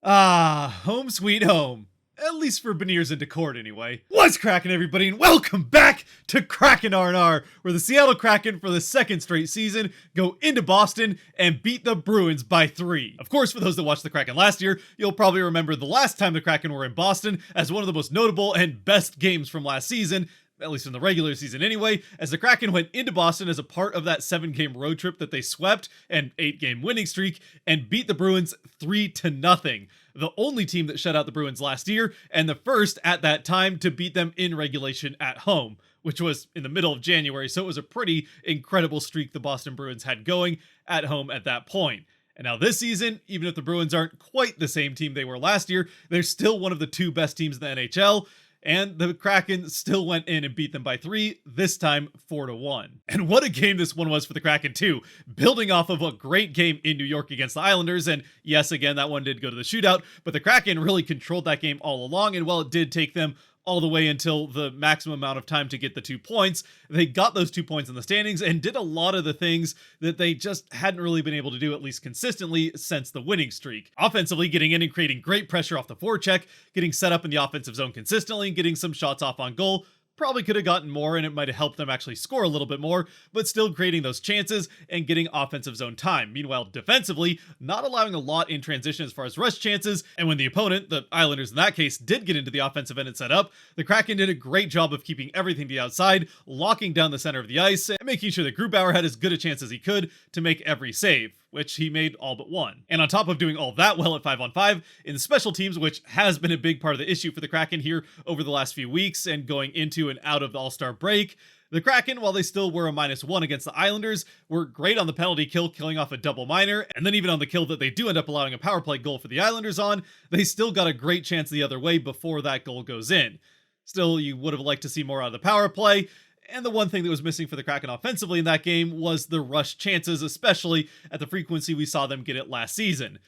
Ah, home sweet home. At least for Beniers and Decord anyway. What's cracking, everybody, and welcome back to Kraken R&R, where the Seattle Kraken for the second straight season go into Boston and beat the Bruins by 3. Of course, for those that watched the Kraken last year, you'll probably remember the last time the Kraken were in Boston as one of the most notable and best games from last season, at least in the regular season anyway, as the Kraken went into Boston as a part of that 7-game road trip that they swept and 8-game winning streak and beat the Bruins 3-0. The only team that shut out the Bruins last year and the first at that time to beat them in regulation at home, which was in the middle of January, so it was a pretty incredible streak the Boston Bruins had going at home at that point. And now this season, even if the Bruins aren't quite the same team they were last year, they're still one of the 2 best teams in the NHL, and the Kraken still went in and beat them by 3, this time 4-1. And what a game this one was for the Kraken too, building off of a great game in New York against the Islanders, and yes, again, that one did go to the shootout, but the Kraken really controlled that game all along, and while it did take them all the way until the maximum amount of time to get the 2 points, they got those 2 points in the standings and did a lot of the things that they just hadn't really been able to do, at least consistently, since the winning streak. Offensively, getting in and creating great pressure off the forecheck, getting set up in the offensive zone consistently, and getting some shots off on goal. Probably could have gotten more and it might have helped them actually score a little bit more, but still creating those chances and getting offensive zone time. Meanwhile, defensively, not allowing a lot in transition as far as rush chances, and when the opponent, the Islanders in that case, did get into the offensive end and set up, the Kraken did a great job of keeping everything to the outside, locking down the center of the ice, and making sure that Grubauer had as good a chance as he could to make every save, which he made all but one. And on top of doing all that well at 5-on-5, in the special teams, which has been a big part of the issue for the Kraken here over the last few weeks and going into and out of the All-Star break, the Kraken, while they still were a -1 against the Islanders, were great on the penalty kill, killing off a double minor, and then even on the kill that they do end up allowing a power play goal for the Islanders on, they still got a great chance the other way before that goal goes in. Still, you would have liked to see more out of the power play, and the one thing that was missing for the Kraken offensively in that game was the rush chances, especially at the frequency we saw them get it last season.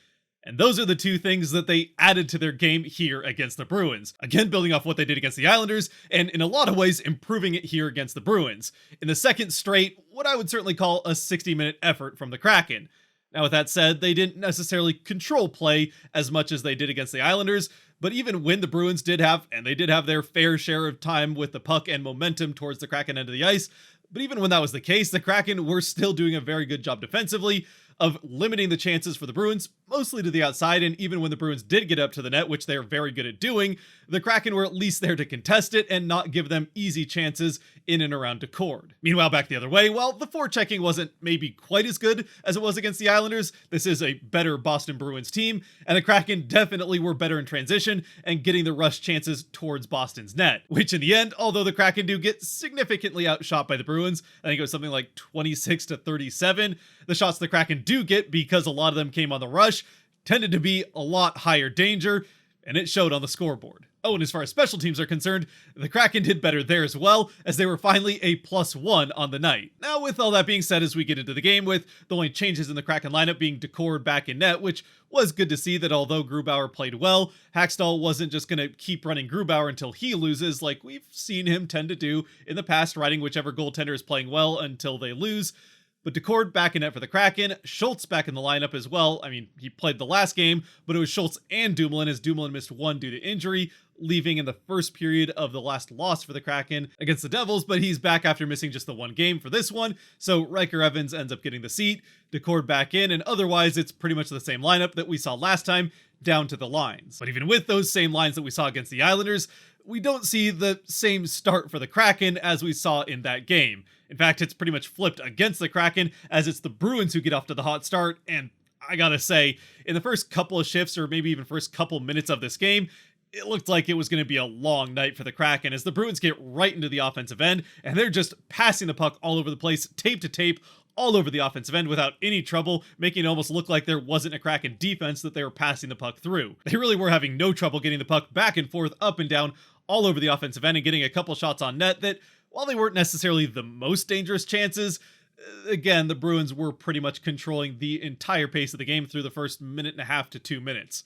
And those are the 2 things that they added to their game here against the Bruins. Again, building off what they did against the Islanders, and in a lot of ways improving it here against the Bruins. In the second straight, what I would certainly call a 60-minute effort from the Kraken. Now, with that said, they didn't necessarily control play as much as they did against the Islanders, but even when the Bruins did have, and they did have their fair share of time with the puck and momentum towards the Kraken end of the ice, but even when that was the case, the Kraken were still doing a very good job defensively of limiting the chances for the Bruins, mostly to the outside, and even when the Bruins did get up to the net, which they're very good at doing, the Kraken were at least there to contest it and not give them easy chances in and around Decord. Meanwhile, back the other way, while the forechecking wasn't maybe quite as good as it was against the Islanders, this is a better Boston Bruins team, and the Kraken definitely were better in transition and getting the rush chances towards Boston's net, which in the end, although the Kraken do get significantly outshot by the Bruins, I think it was something like 26-37, the shots the Kraken do get, because a lot of them came on the rush, tended to be a lot higher danger, and it showed on the scoreboard. Oh, and as far as special teams are concerned, the Kraken did better there as well, as they were finally a +1 on the night. Now, with all that being said, as we get into the game, with the only changes in the Kraken lineup being Decord back in net, which was good to see that although Grubauer played well, Hackstall wasn't just going to keep running Grubauer until he loses, like we've seen him tend to do in the past, riding whichever goaltender is playing well until they lose. But Decord back in net for the Kraken, Schultz back in the lineup as well. I mean, he played the last game, but it was Schultz and Dumoulin, as Dumoulin missed 1 due to injury, leaving in the first period of the last loss for the Kraken against the Devils, but he's back after missing just the 1 game for this one, so Riker Evans ends up getting the seat, Decord back in, and otherwise it's pretty much the same lineup that we saw last time, down to the lines. But even with those same lines that we saw against the Islanders, we don't see the same start for the Kraken as we saw in that game. In fact, it's pretty much flipped against the Kraken, as it's the Bruins who get off to the hot start, and I gotta say, in the first couple of shifts, or maybe even first couple minutes of this game, it looked like it was going to be a long night for the Kraken, as the Bruins get right into the offensive end, and they're just passing the puck all over the place, tape to tape, all over the offensive end without any trouble, making it almost look like there wasn't a Kraken defense that they were passing the puck through. They really were having no trouble getting the puck back and forth, up and down, all over the offensive end, and getting a couple shots on net that, while they weren't necessarily the most dangerous chances, again, the Bruins were pretty much controlling the entire pace of the game through the first 1.5 to 2 minutes.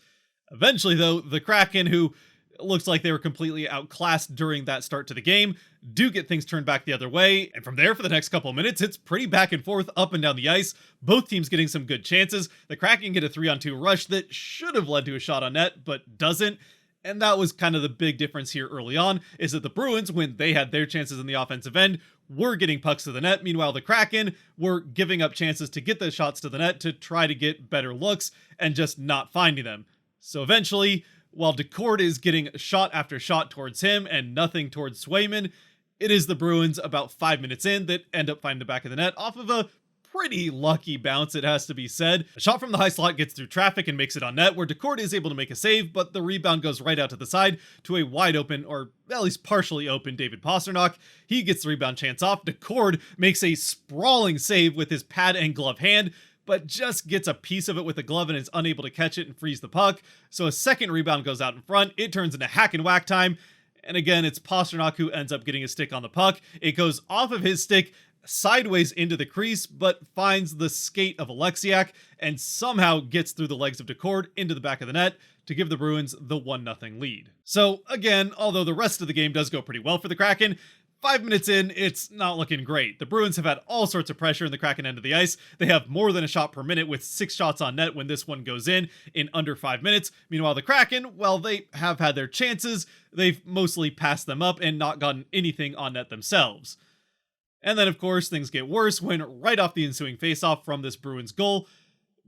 Eventually, though, the Kraken, who looks like they were completely outclassed during that start to the game, do get things turned back the other way, and from there for the next couple of minutes, it's pretty back and forth up and down the ice, both teams getting some good chances. The Kraken get a 3-on-2 rush that should have led to a shot on net, but doesn't. And that was kind of the big difference here early on, is that the Bruins, when they had their chances in the offensive end, were getting pucks to the net. Meanwhile, the Kraken were giving up chances to get those shots to the net to try to get better looks and just not finding them. So eventually, while Decord is getting shot after shot towards him and nothing towards Swayman, it is the Bruins about 5 minutes in that end up finding the back of the net off of a pretty lucky bounce, it has to be said. A shot from the high slot gets through traffic and makes it on net, where Decord is able to make a save, but the rebound goes right out to the side to a wide open, or at least partially open, David Pastrnak. He gets the rebound chance off. Decord makes a sprawling save with his pad and glove hand, but just gets a piece of it with the glove and is unable to catch it and freeze the puck. So a second rebound goes out in front. It turns into hack and whack time. And again, it's Pastrnak who ends up getting a stick on the puck. It goes off of his stick, sideways into the crease, but finds the skate of Alexiak and somehow gets through the legs of Decord into the back of the net to give the Bruins the 1-0 lead. So again, although the rest of the game does go pretty well for the Kraken, 5 minutes in, it's not looking great. The Bruins have had all sorts of pressure in the Kraken end of the ice. They have more than a shot per minute with 6 shots on net when this one goes in under 5 minutes. Meanwhile, the Kraken, well, they have had their chances. They've mostly passed them up and not gotten anything on net themselves. And then, of course, things get worse when right off the ensuing faceoff from this Bruins goal,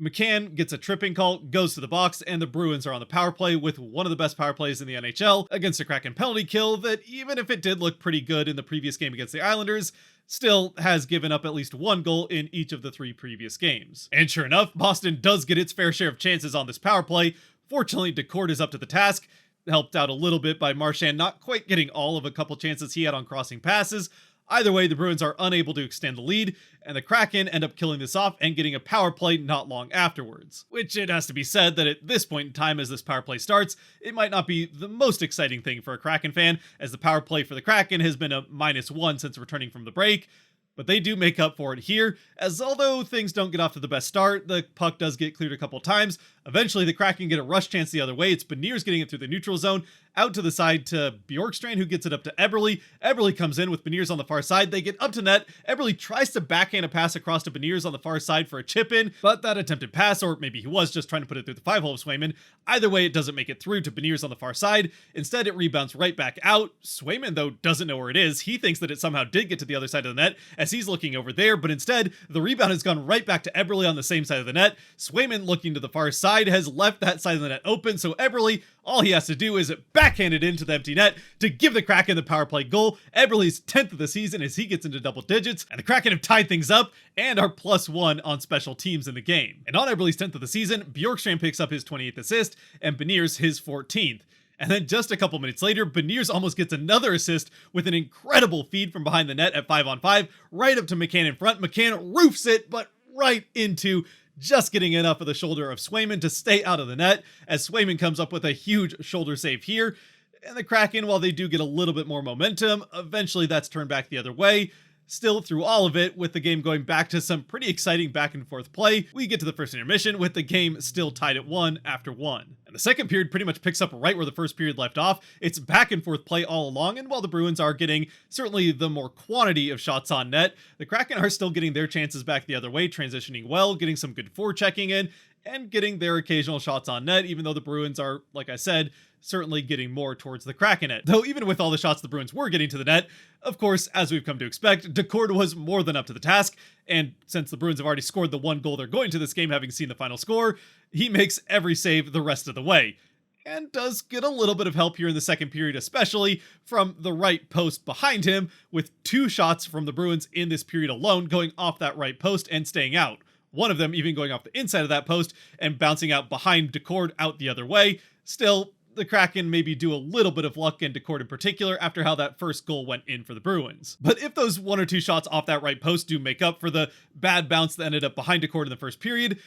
McCann gets a tripping call, goes to the box, and the Bruins are on the power play with one of the best power plays in the NHL against a Kraken penalty kill that, even if it did look pretty good in the previous game against the Islanders, still has given up at least 1 goal in each of the 3 previous games. And sure enough, Boston does get its fair share of chances on this power play. Fortunately, Decord is up to the task, helped out a little bit by Marchand not quite getting all of a couple chances he had on crossing passes. Either way, the Bruins are unable to extend the lead, and the Kraken end up killing this off and getting a power play not long afterwards. Which, it has to be said that at this point in time as this power play starts, it might not be the most exciting thing for a Kraken fan, as the power play for the Kraken has been a -1 since returning from the break. But they do make up for it here, as although things don't get off to the best start, the puck does get cleared a couple times. Eventually, the Kraken get a rush chance the other way. It's Beniers getting it through the neutral zone, out to the side to Bjorkstrand, who gets it up to Eberle. Eberle comes in with Beniers on the far side. They get up to net. Eberle tries to backhand a pass across to Beniers on the far side for a chip-in, but that attempted pass, or maybe he was just trying to put it through the 5-hole of Swayman. Either way, it doesn't make it through to Beniers on the far side. Instead, it rebounds right back out. Swayman, though, doesn't know where it is. He thinks that it somehow did get to the other side of the net, as he's looking over there, but instead, the rebound has gone right back to Eberle on the same side of the net. Swayman, looking to the far side, has left that side of the net open, so Eberle, all he has to do is backhand it into the empty net to give the Kraken the power play goal. Eberle's 10th of the season as he gets into double digits, and the Kraken have tied things up and are +1 on special teams in the game. And on Eberle's 10th of the season, Bjorkstrand picks up his 28th assist, and Beniers his 14th. And then just a couple minutes later, Beniers almost gets another assist with an incredible feed from behind the net at 5-on-5, right up to McCann in front. McCann roofs it, but right into just getting enough of the shoulder of Swayman to stay out of the net, as Swayman comes up with a huge shoulder save here. And the Kraken, while they do get a little bit more momentum, eventually that's turned back the other way. Still, through all of it, with the game going back to some pretty exciting back and forth play, we get to the first intermission with the game still tied at 1 after 1. And the second period pretty much picks up right where the first period left off. It's back and forth play all along, and while the Bruins are getting certainly the more quantity of shots on net, the Kraken are still getting their chances back the other way, transitioning well, getting some good forechecking in, and getting their occasional shots on net, even though the Bruins are, like I said, certainly getting more towards the Kraken net. Though even with all the shots the Bruins were getting to the net, of course, as we've come to expect, Decord was more than up to the task, and since the Bruins have already scored the 1 goal they're going to this game, having seen the final score, he makes every save the rest of the way. And does get a little bit of help here in the second period, especially from the right post behind him, with 2 shots from the Bruins in this period alone going off that right post and staying out. One of them even going off the inside of that post and bouncing out behind Decord out the other way. Still, the Kraken maybe do a little bit of luck, and Decord in particular, after how that first goal went in for the Bruins. But if those 1 or 2 shots off that right post do make up for the bad bounce that ended up behind Decord in the first period,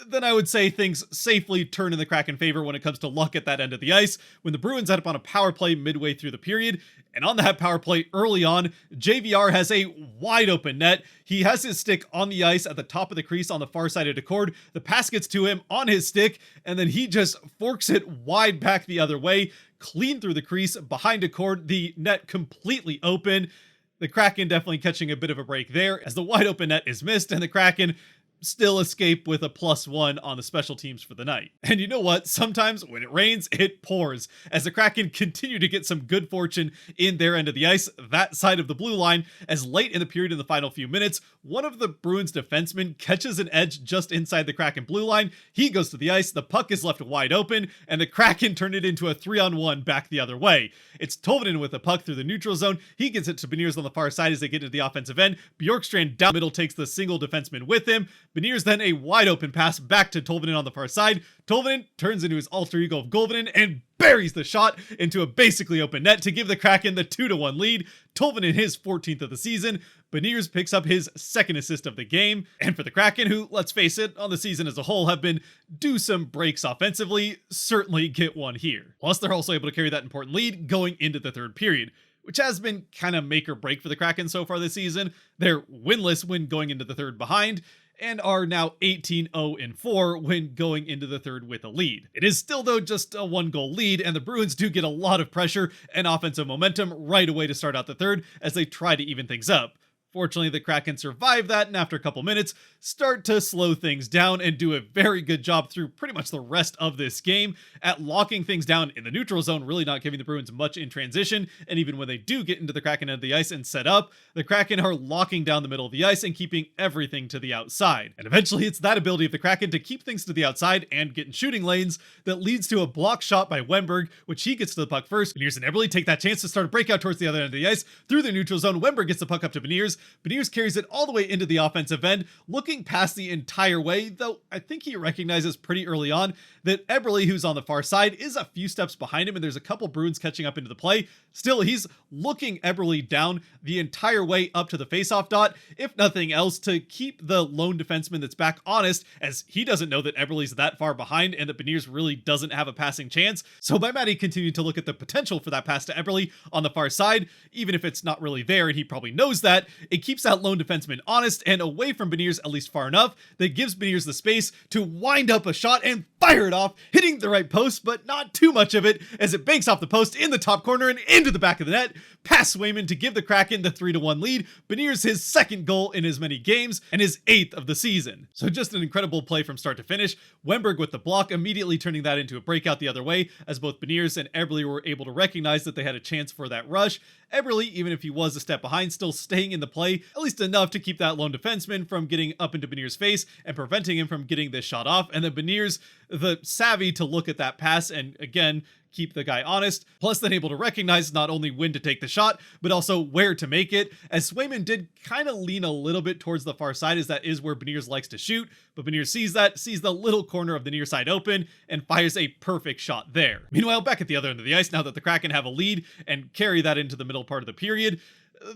then I would say things safely turn in the Kraken favor when it comes to luck at that end of the ice, when the Bruins end up on a power play midway through the period. And on that power play early on, JVR has a wide open net. He has his stick on the ice at the top of the crease on the far side of Decord. The pass gets to him on his stick, and then he just forks it wide back the other way, clean through the crease behind Decord, the net completely open. The Kraken definitely catching a bit of a break there as the wide open net is missed, and the Kraken still escape with a +1 on the special teams for the night. And you know what? Sometimes when it rains, it pours, as the Kraken continue to get some good fortune in their end of the ice, that side of the blue line, as late in the period in the final few minutes, one of the Bruins defensemen catches an edge just inside the Kraken blue line. He goes to the ice, the puck is left wide open, and the Kraken turn it into a 3-on-1 back the other way. It's Tolvanen with the puck through the neutral zone. He gets it to Beniers on the far side as they get into the offensive end. Bjorkstrand down middle takes the single defenseman with him. Beniers then a wide open pass back to Tolvanen on the far side. Tolvanen turns into his alter ego of Golvanen and buries the shot into a basically open net to give the Kraken the 2-1 lead. Tolvanen his 14th of the season. Beniers picks up his second assist of the game. And for the Kraken, who, let's face it, on the season as a whole have been due some breaks offensively, certainly get one here. Plus, they're also able to carry that important lead going into the third period, which has been kind of make or break for the Kraken so far this season. They're winless when going into the third behind, and are now 18-0-4 when going into the third with a lead. It is still, though, just a 1-goal lead, and the Bruins do get a lot of pressure and offensive momentum right away to start out the third as they try to even things up. Fortunately, the Kraken survive that, and after a couple minutes, start to slow things down and do a very good job through pretty much the rest of this game at locking things down in the neutral zone, really not giving the Bruins much in transition. And even when they do get into the Kraken end of the ice and set up, the Kraken are locking down the middle of the ice and keeping everything to the outside. And eventually, it's that ability of the Kraken to keep things to the outside and get in shooting lanes that leads to a block shot by Wennberg, which he gets to the puck first. Beniers and Eberle take that chance to start a breakout towards the other end of the ice through the neutral zone. Wennberg gets the puck up to Beniers. Beniers carries it all the way into the offensive end, looking past the entire way, though I think he recognizes pretty early on that Eberle, who's on the far side, is a few steps behind him, and there's a couple Bruins catching up into the play. Still, he's looking Eberle down the entire way up to the faceoff dot, if nothing else, to keep the lone defenseman that's back honest, as he doesn't know that Eberle's that far behind and that Beniers really doesn't have a passing chance. So by Matty continuing to look at the potential for that pass to Eberle on the far side, even if it's not really there and he probably knows that, it keeps that lone defenseman honest and away from Beniers at least far enough that gives Beniers the space to wind up a shot and fire it off, hitting the right post, but not too much of it, as it banks off the post in the top corner and into the back of the net, past Swayman to give the Kraken the 3-1 lead. Beniers his second goal in as many games and his 8th of the season. So just an incredible play from start to finish. Wennberg with the block, immediately turning that into a breakout the other way, as both Beniers and Eberle were able to recognize that they had a chance for that rush. Eberle, even if he was a step behind, still staying in the play, at least enough to keep that lone defenseman from getting up into Beniers' face and preventing him from getting this shot off. And then Beniers, the savvy to look at that pass and, again, keep the guy honest, plus then able to recognize not only when to take the shot, but also where to make it, as Swayman did kind of lean a little bit towards the far side, as that is where Beniers likes to shoot, but Beniers sees that, sees the little corner of the near side open, and fires a perfect shot there. Meanwhile, back at the other end of the ice, now that the Kraken have a lead and carry that into the middle part of the period,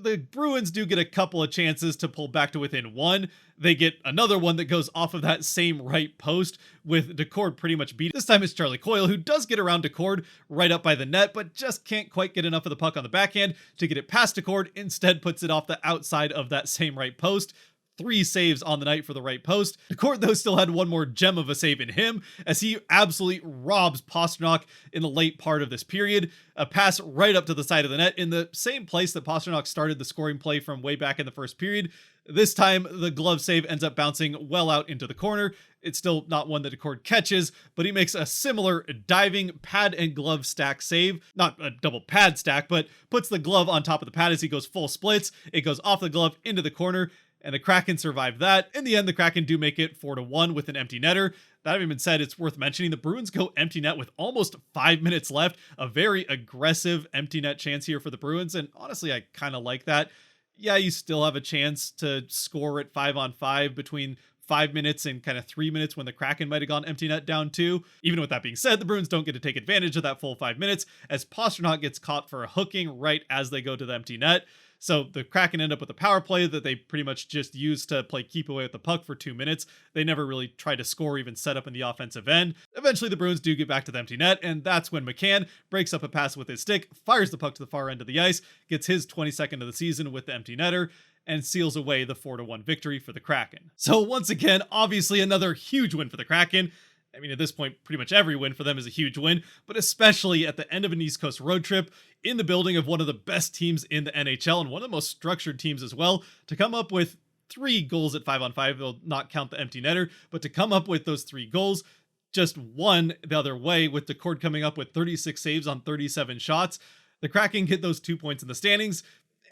the Bruins do get a couple of chances to pull back to within one. They get another one that goes off of that same right post with Decord pretty much beat. This time it's Charlie Coyle, who does get around Decord right up by the net, but just can't quite get enough of the puck on the backhand to get it past Decord. Instead puts it off the outside of that same right post. 3 saves on the night for the right post. Decord, though, still had one more gem of a save in him, as he absolutely robs Pastrnak in the late part of this period. A pass right up to the side of the net in the same place that Pastrnak started the scoring play from way back in the first period. This time, the glove save ends up bouncing well out into the corner. It's still not one that Decord catches, but he makes a similar diving pad and glove stack save. Not a double pad stack, but puts the glove on top of the pad as he goes full splits. It goes off the glove into the corner, and the Kraken survive that. In the end, the Kraken do make it 4-1 with an empty netter. That having been said, it's worth mentioning the Bruins go empty net with almost 5 minutes left. A very aggressive empty net chance here for the Bruins, and honestly, I kind of like that. Yeah, you still have a chance to score at 5-on-5 between 5 minutes and kind of 3 minutes when the Kraken might have gone empty net down 2. Even with that being said, the Bruins don't get to take advantage of that full 5 minutes, as Pastrnak gets caught for a hooking right as they go to the empty net. So the Kraken end up with a power play that they pretty much just used to play keep away with the puck for 2 minutes. They never really tried to score or even set up in the offensive end. Eventually the Bruins do get back to the empty net, and that's when McCann breaks up a pass with his stick, fires the puck to the far end of the ice, gets his 22nd of the season with the empty netter, and seals away the 4-1 victory for the Kraken. So once again, obviously another huge win for the Kraken. I mean, at this point, pretty much every win for them is a huge win, but especially at the end of an East Coast road trip, in the building of one of the best teams in the NHL and one of the most structured teams as well, to come up with 3 goals at 5-on-5, they'll not count the empty netter, but to come up with those 3 goals, just one the other way, with Decord coming up with 36 saves on 37 shots, the Kraken get those 2 points in the standings.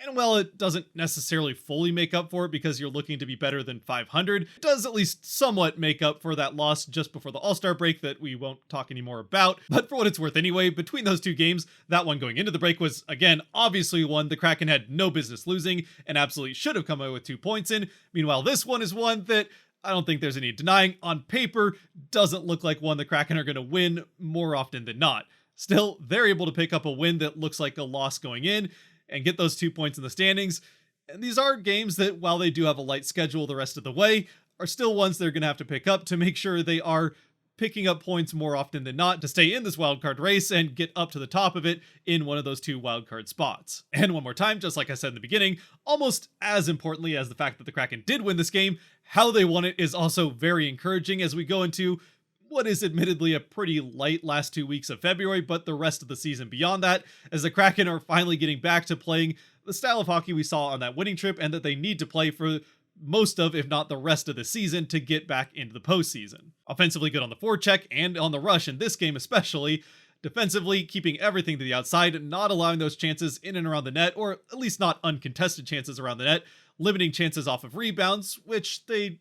And while it doesn't necessarily fully make up for it because you're looking to be better than 500, it does at least somewhat make up for that loss just before the All-Star break that we won't talk anymore about. But for what it's worth anyway, between those 2 games, that one going into the break was, again, obviously one the Kraken had no business losing and absolutely should have come away with 2 points in. Meanwhile, this one is one that I don't think there's any denying. On paper, doesn't look like one the Kraken are going to win more often than not. Still, they're able to pick up a win that looks like a loss going in, and get those 2 points in the standings. And these are games that, while they do have a light schedule the rest of the way, are still ones they're going to have to pick up to make sure they are picking up points more often than not to stay in this wildcard race and get up to the top of it in one of those 2 wildcard spots. And one more time, just like I said in the beginning, almost as importantly as the fact that the Kraken did win this game, how they won it is also very encouraging as we go into what is admittedly a pretty light last 2 weeks of February, but the rest of the season beyond that, as the Kraken are finally getting back to playing the style of hockey we saw on that winning trip and that they need to play for most of, if not the rest of the season, to get back into the postseason. Offensively good on the forecheck and on the rush in this game especially. Defensively, keeping everything to the outside, not allowing those chances in and around the net, or at least not uncontested chances around the net, limiting chances off of rebounds, which they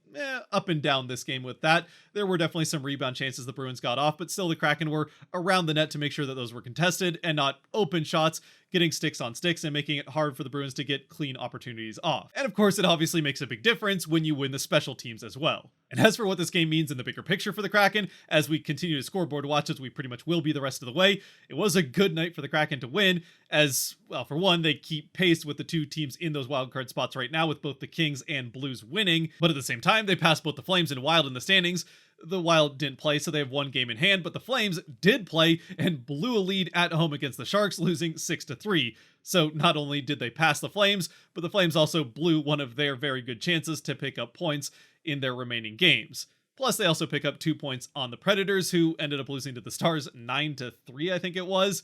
up and down this game with that. There were definitely some rebound chances the Bruins got off, but still the Kraken were around the net to make sure that those were contested and not open shots, getting sticks on sticks and making it hard for the Bruins to get clean opportunities off. And of course, it obviously makes a big difference when you win the special teams as well. And as for what this game means in the bigger picture for the Kraken, as we continue to scoreboard watch, as we pretty much will be the rest of the way, it was a good night for the Kraken to win, as, well, for one, they keep pace with the 2 teams in those wildcard spots right now, with both the Kings and Blues winning, but at the same time, they passed both the Flames and Wild in the standings. The Wild didn't play, so they have 1 game in hand, but the Flames did play and blew a lead at home against the Sharks, losing 6-3. So not only did they pass the Flames, but the Flames also blew one of their very good chances to pick up points in their remaining games. Plus, they also pick up 2 points on the Predators, who ended up losing to the Stars 9-3, I think it was.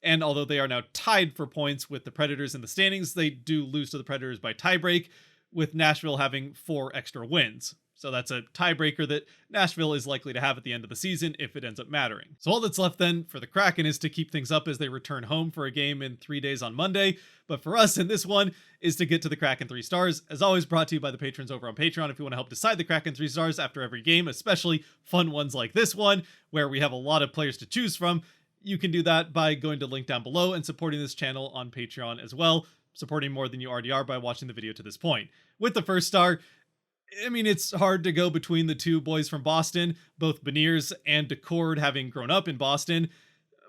And although they are now tied for points with the Predators in the standings, they do lose to the Predators by tiebreak, with Nashville having 4 extra wins. So that's a tiebreaker that Nashville is likely to have at the end of the season if it ends up mattering. So all that's left then for the Kraken is to keep things up as they return home for a game in 3 days on Monday. But for us in this one is to get to the Kraken 3 stars. As always, brought to you by the patrons over on Patreon. If you want to help decide the Kraken 3 stars after every game, especially fun ones like this one, where we have a lot of players to choose from, you can do that by going to the link down below and supporting this channel on Patreon as well, supporting more than you already are by watching the video to this point. With the first star, I mean, it's hard to go between the 2 boys from Boston, both Beniers and Decord having grown up in Boston,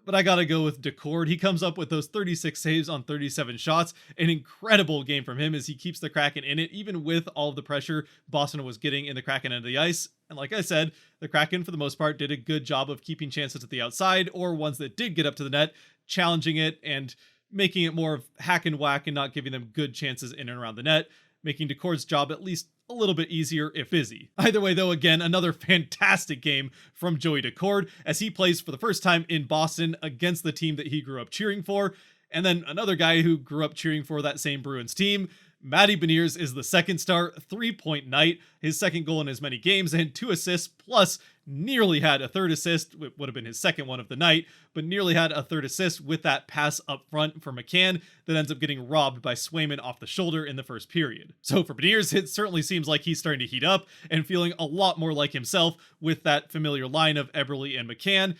but I gotta go with Decord. He comes up with those 36 saves on 37 shots. An incredible game from him as he keeps the Kraken in it, even with all of the pressure Boston was getting in the Kraken end of the ice. And like I said, the Kraken, for the most part, did a good job of keeping chances at the outside, or ones that did get up to the net, challenging it and making it more of hack and whack and not giving them good chances in and around the net, making Decord's job at least a little bit easier if busy. Either way though, again, another fantastic game from Joey Decord as he plays for the first time in Boston against the team that he grew up cheering for. And then another guy who grew up cheering for that same Bruins team, Matty Beniers, is the second star, 3-point night, his second goal in as many games, and 2 assists, plus nearly had a third assist, it would have been his second one of the night, but nearly had a third assist with that pass up front for McCann that ends up getting robbed by Swayman off the shoulder in the first period. So for Beniers, it certainly seems like he's starting to heat up and feeling a lot more like himself with that familiar line of Eberle and McCann.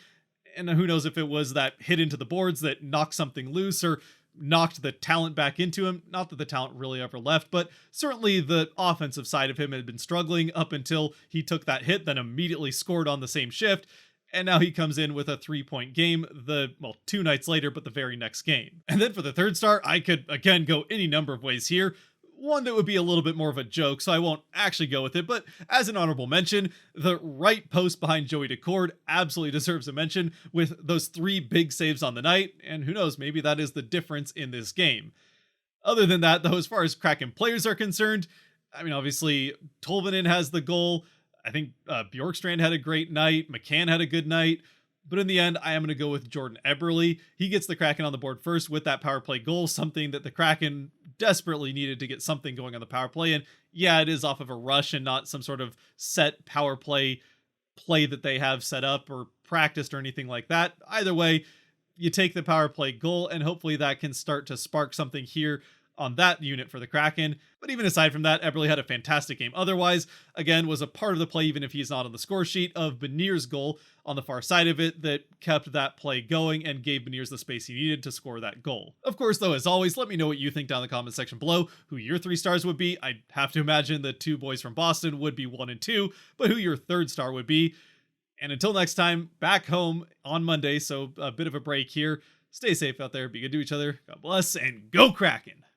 And who knows if it was that hit into the boards that knocked something loose or knocked the talent back into him. Not that the talent really ever left, but certainly the offensive side of him had been struggling up until he took that hit, then immediately scored on the same shift. and now he comes in with a 3-point game well, 2 nights later, but the very next game. And then for the third star, I could again go any number of ways here. One that would be a little bit more of a joke, so I won't actually go with it, but as an honorable mention, the right post behind Joey Decord absolutely deserves a mention with those 3 big saves on the night, and who knows, maybe that is the difference in this game. Other than that, though, as far as Kraken players are concerned, I mean, obviously, Tolvanen has the goal. I think Bjorkstrand had a great night. McCann had a good night. But in the end, I am going to go with Jordan Eberle. He gets the Kraken on the board first with that power play goal, something that the Kraken desperately needed to get something going on the power play. And yeah, it is off of a rush and not some sort of set power play that they have set up or practiced or anything like that. Either way, you take the power play goal, and hopefully that can start to spark something here on that unit for the Kraken. But even aside from that, Eberle had a fantastic game otherwise. Again, was a part of the play, even if he's not on the score sheet, of Beniers' goal on the far side of it that kept that play going and gave Beniers the space he needed to score that goal. Of course, though, as always, let me know what you think down in the comment section below, who your 3 stars would be. I have to imagine the 2 boys from Boston would be 1 and 2, but who your 3rd star would be. And until next time, back home on Monday, so a bit of a break here. Stay safe out there, be good to each other, God bless, and go Kraken!